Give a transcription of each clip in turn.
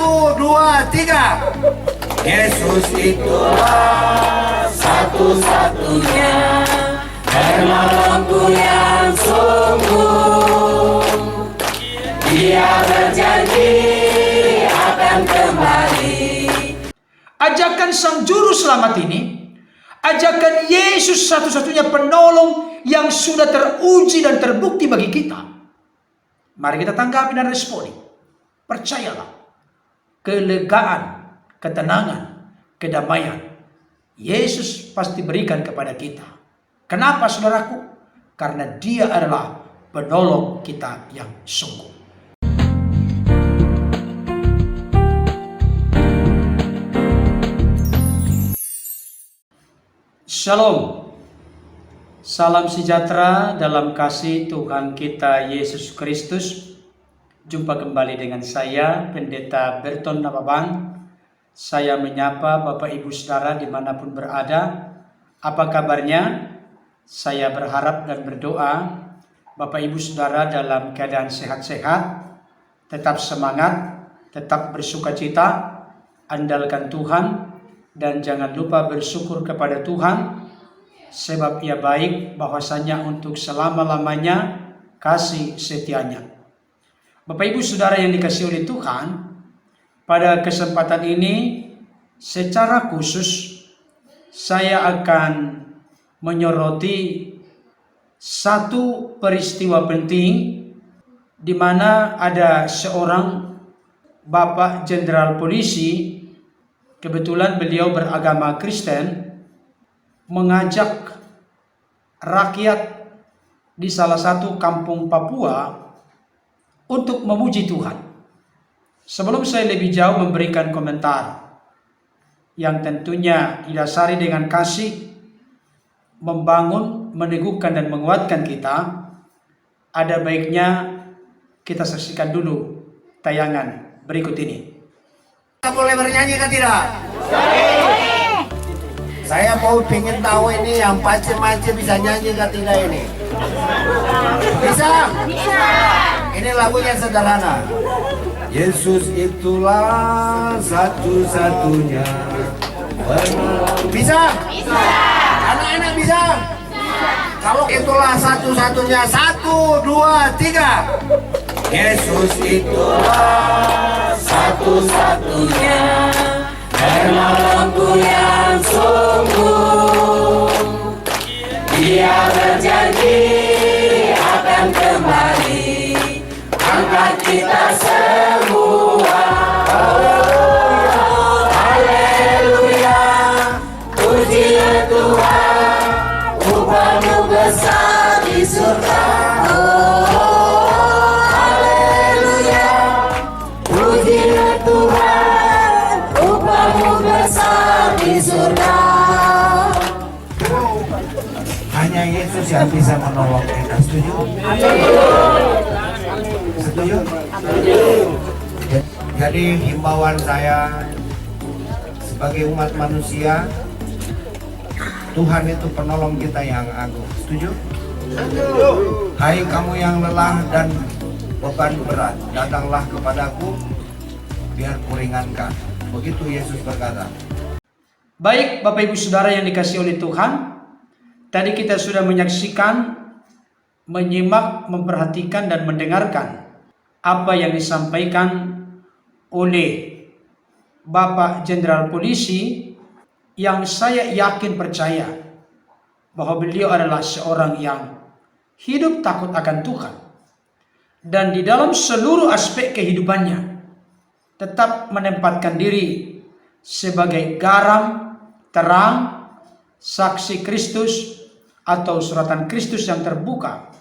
Satu, dua, tiga. Yesus itulah satu-satunya penolongku yang sungguh. Dia berjanji akan kembali. Ajakan Sang Juru Selamat ini, ajakan Yesus satu-satunya penolong yang sudah teruji dan terbukti bagi kita. Mari kita tanggapi dan responi. Percayalah, kelegaan, ketenangan, kedamaian Yesus pasti berikan kepada kita. Kenapa saudaraku? Karena Dia adalah penolong kita yang sungguh. Shalom. Salam sejahtera dalam kasih Tuhan kita Yesus Kristus. Jumpa kembali dengan saya, Pendeta Berton Nababan. Saya menyapa Bapak Ibu Saudara dimanapun berada. Apa kabarnya? Saya berharap dan berdoa Bapak Ibu Saudara dalam keadaan sehat-sehat, tetap semangat, tetap bersukacita, andalkan Tuhan, dan jangan lupa bersyukur kepada Tuhan, sebab Ia baik, bahwasanya untuk selama-lamanya kasih setianya. Bapak Ibu Saudara yang dikasihi oleh Tuhan, pada kesempatan ini secara khusus saya akan menyoroti satu peristiwa penting di mana ada seorang Bapak Jenderal Polisi. Kebetulan beliau beragama Kristen, mengajak rakyat di salah satu kampung Papua untuk memuji Tuhan. Sebelum saya lebih jauh memberikan komentar yang tentunya didasari dengan kasih, membangun, meneguhkan dan menguatkan kita, ada baiknya kita saksikan dulu tayangan berikut ini. Kita boleh bernyanyi kan tidak? Saya mau pingin tahu ini yang pace-pace bisa nyanyi kan tidak ini? Bisa? Bisa. Ini lagunya sederhana. Yesus itulah satu-satunya. Bisa? Bisa. Anak-anak bisa? Bisa. Kalau itulah satu-satunya, satu, dua, tiga. Yesus itulah satu-satunya penolongku yang sungguh. Dia berjanji akan kembali angkat kita semua. Haleluya, haleluya, pujilah Tuhan, upah-Mu besar di surga. Hanya Yesus yang bisa menolong kita. Setuju? Setuju? Jadi himbauan saya sebagai umat manusia, Tuhan itu penolong kita yang agung. Setuju? Hai kamu yang lelah dan beban berat, datanglah kepadaku, biar kuringankan. Begitu Yesus berkata. Baik Bapak Ibu Saudara yang dikasihi oleh Tuhan, tadi kita sudah menyaksikan, menyimak, memperhatikan dan mendengarkan apa yang disampaikan oleh Bapak Jenderal Polisi yang saya yakin percaya bahwa beliau adalah seorang yang hidup takut akan Tuhan dan di dalam seluruh aspek kehidupannya tetap menempatkan diri sebagai garam, terang, saksi Kristus atau suratan Kristus yang terbuka,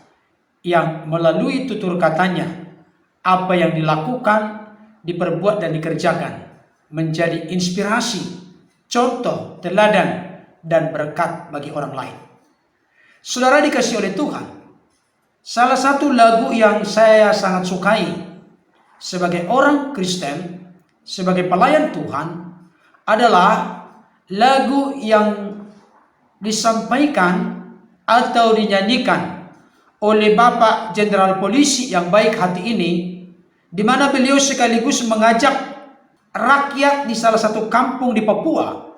yang melalui tutur katanya apa yang dilakukan, diperbuat dan dikerjakan menjadi inspirasi, contoh, teladan dan berkat bagi orang lain. Saudara dikasihi oleh Tuhan, salah satu lagu yang saya sangat sukai sebagai orang Kristen, sebagai pelayan Tuhan adalah lagu yang disampaikan atau dinyanyikan oleh Bapak Jenderal Polisi yang baik hati ini, di mana beliau sekaligus mengajak rakyat di salah satu kampung di Papua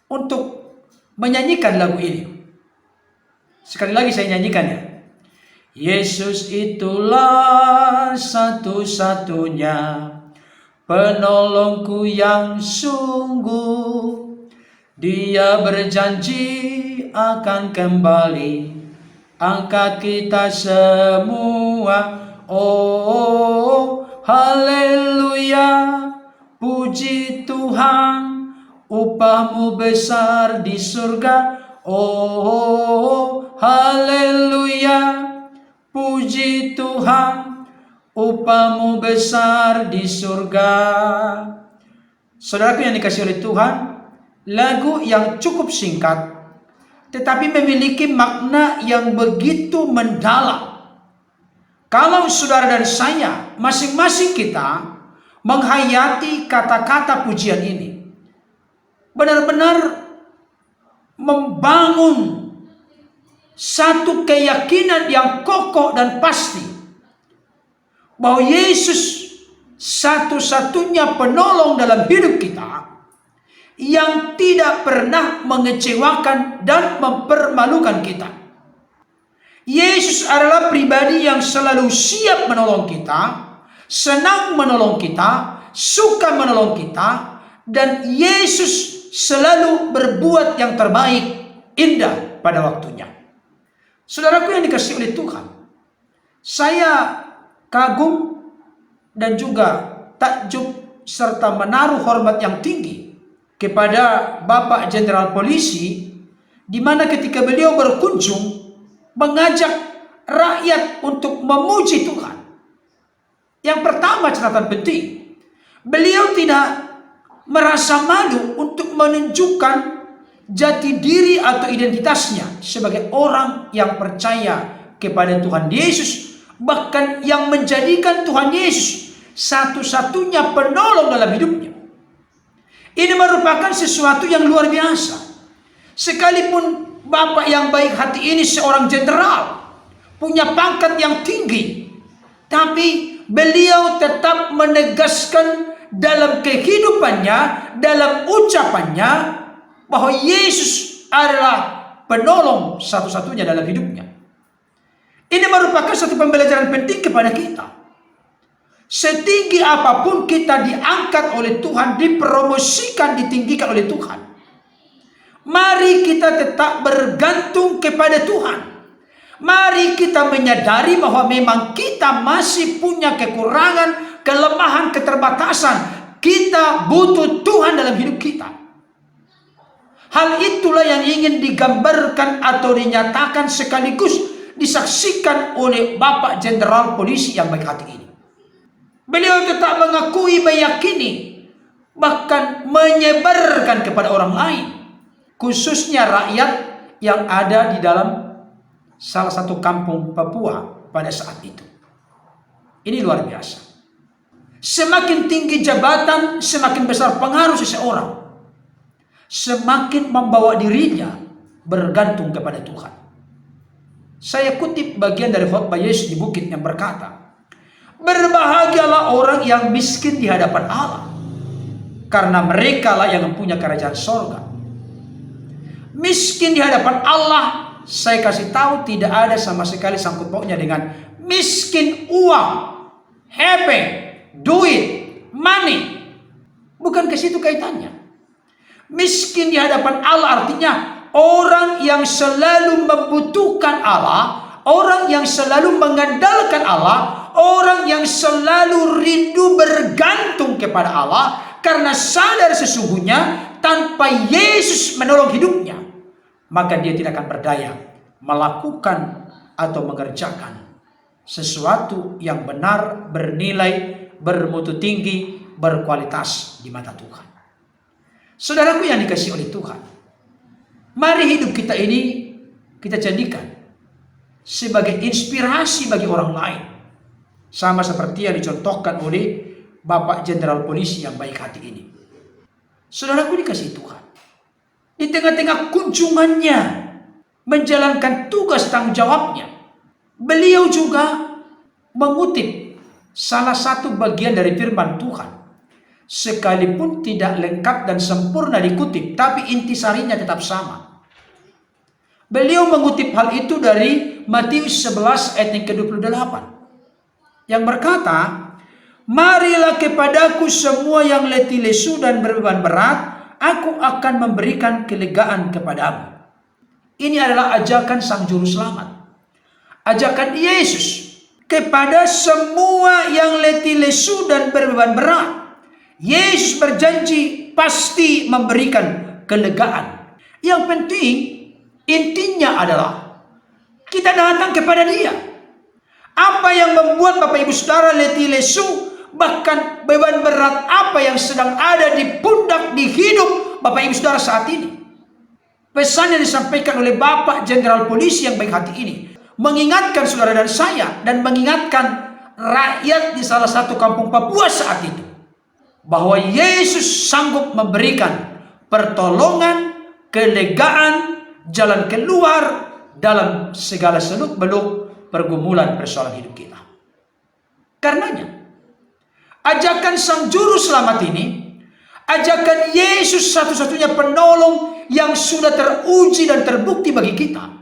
untuk menyanyikan lagu ini. Sekali lagi saya nyanyikannya. Yesus itulah satu-satunya penolongku yang sungguh. Dia berjanji akan kembali angkat kita semua. Oh, haleluya, puji Tuhan, upahmu besar di surga. Oh, haleluya, puji Tuhan, upahmu besar di surga. Saudaraku yang dikasihi oleh Tuhan, lagu yang cukup singkat tetapi memiliki makna yang begitu mendalam. Kalau saudara dan saya, masing-masing kita menghayati kata-kata pujian ini, benar-benar membangun satu keyakinan yang kokoh dan pasti bahwa Yesus satu-satunya penolong dalam hidup kita yang tidak pernah mengecewakan dan mempermalukan kita. Yesus adalah pribadi yang selalu siap menolong kita, senang menolong kita, suka menolong kita, dan Yesus selalu berbuat yang terbaik, indah pada waktunya. Saudaraku yang dikasihi oleh Tuhan, saya kagum dan juga takjub serta menaruh hormat yang tinggi kepada Bapak Jenderal Polisi, di mana ketika beliau berkunjung mengajak rakyat untuk memuji Tuhan. Yang pertama, catatan penting, beliau tidak merasa malu untuk menunjukkan jati diri atau identitasnya sebagai orang yang percaya kepada Tuhan Yesus, bahkan yang menjadikan Tuhan Yesus satu-satunya penolong dalam hidupnya. Ini merupakan sesuatu yang luar biasa. Sekalipun Bapak yang baik hati ini seorang jenderal, punya pangkat yang tinggi, tapi beliau tetap menegaskan dalam kehidupannya, dalam ucapannya, bahwa Yesus adalah penolong satu-satunya dalam hidupnya. Ini merupakan satu pembelajaran penting kepada kita. Setinggi apapun kita diangkat oleh Tuhan, dipromosikan, ditinggikan oleh Tuhan, mari kita tetap bergantung kepada Tuhan. Mari kita menyadari bahwa memang kita masih punya kekurangan, kelemahan, keterbatasan. Kita butuh Tuhan dalam hidup kita. Hal itulah yang ingin digambarkan atau dinyatakan sekaligus disaksikan oleh Bapak Jenderal Polisi yang baik hati ini. Beliau tetap mengakui, meyakini, bahkan menyebarkan kepada orang lain, khususnya rakyat yang ada di dalam salah satu kampung Papua pada saat itu. Ini luar biasa. Semakin tinggi jabatan, semakin besar pengaruh seseorang, semakin membawa dirinya bergantung kepada Tuhan. Saya kutip bagian dari khotbah Yesus di bukit yang berkata, berbahagialah orang yang miskin di hadapan Allah, karena merekalah yang mempunyai kerajaan sorga. Miskin di hadapan Allah, saya kasih tahu, tidak ada sama sekali sangkut pautnya dengan miskin uang, HP, duit, money. Bukan ke situ kaitannya. Miskin di hadapan Allah artinya orang yang selalu membutuhkan Allah, orang yang selalu mengandalkan Allah, orang yang selalu rindu bergantung kepada Allah, karena sadar sesungguhnya tanpa Yesus menolong hidupnya, maka dia tidak akan berdaya melakukan atau mengerjakan sesuatu yang benar, bernilai, bermutu tinggi, berkualitas di mata Tuhan. Saudaraku yang dikasihi oleh Tuhan, mari hidup kita ini kita jadikan sebagai inspirasi bagi orang lain, sama seperti yang dicontohkan oleh Bapak Jenderal Polisi yang baik hati ini. Saudaraku dikasihi Tuhan, di tengah-tengah kunjungannya menjalankan tugas tanggung jawabnya, beliau juga mengutip salah satu bagian dari firman Tuhan. sekalipun tidak lengkap dan sempurna dikutip, tapi intisarinya tetap sama. Beliau mengutip hal itu dari Matius 11 ayat yang ke-28 yang berkata, "Marilah kepadaku semua yang letih lesu dan berbeban berat, aku akan memberikan kelegaan kepadamu." Ini adalah ajakan Sang Juru Selamat. Ajakan Yesus kepada semua yang letih lesu dan berbeban berat. Yesus berjanji pasti memberikan kelegaan. Yang penting, intinya adalah kita datang kepada Dia. Apa yang membuat Bapak Ibu Saudara letih lesu, bahkan beban berat apa yang sedang ada di pundak, di hidup Bapak Ibu Saudara saat ini? Pesan yang disampaikan oleh Bapak Jenderal Polisi yang baik hati ini mengingatkan saudara dan saya, dan mengingatkan rakyat di salah satu kampung Papua saat itu, bahwa Yesus sanggup memberikan pertolongan, kelegaan, jalan keluar dalam segala seluk-beluk pergumulan persoalan hidup kita. Karenanya, ajakan Sang Juru Selamat ini, ajakan Yesus satu-satunya penolong yang sudah teruji dan terbukti bagi kita.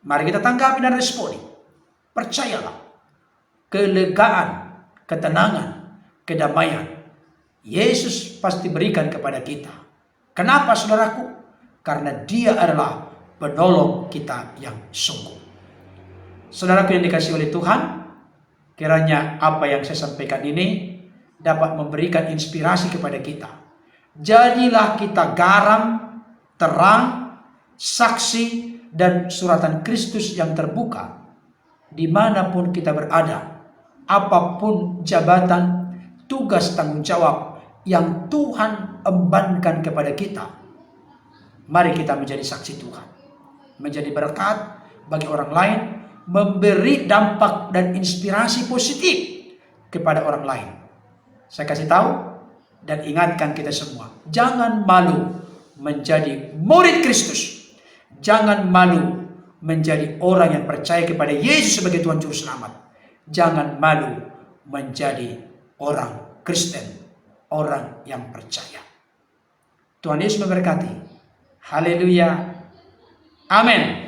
Mari kita tanggapi dan responi. Percayalah, kelegaan, ketenangan, kedamaian Yesus pasti berikan kepada kita. Kenapa saudaraku? Karena Dia adalah penolong kita yang sungguh. Saudaraku yang dikasihi oleh Tuhan, kiranya apa yang saya sampaikan ini dapat memberikan inspirasi kepada kita. Jadilah kita garam, terang, saksi, dan suratan Kristus yang terbuka dimanapun kita berada, apapun jabatan, tugas, tanggung jawab yang Tuhan embankan kepada kita. Mari kita menjadi saksi Tuhan, menjadi berkat bagi orang lain, memberi dampak dan inspirasi positif kepada orang lain. Saya kasih tahu dan ingatkan kita semua, jangan malu menjadi murid Kristus. Jangan malu menjadi orang yang percaya kepada Yesus sebagai Tuhan Juru Selamat. Jangan malu menjadi orang Kristen, orang yang percaya. Tuhan Yesus memberkati. Haleluya. Amin.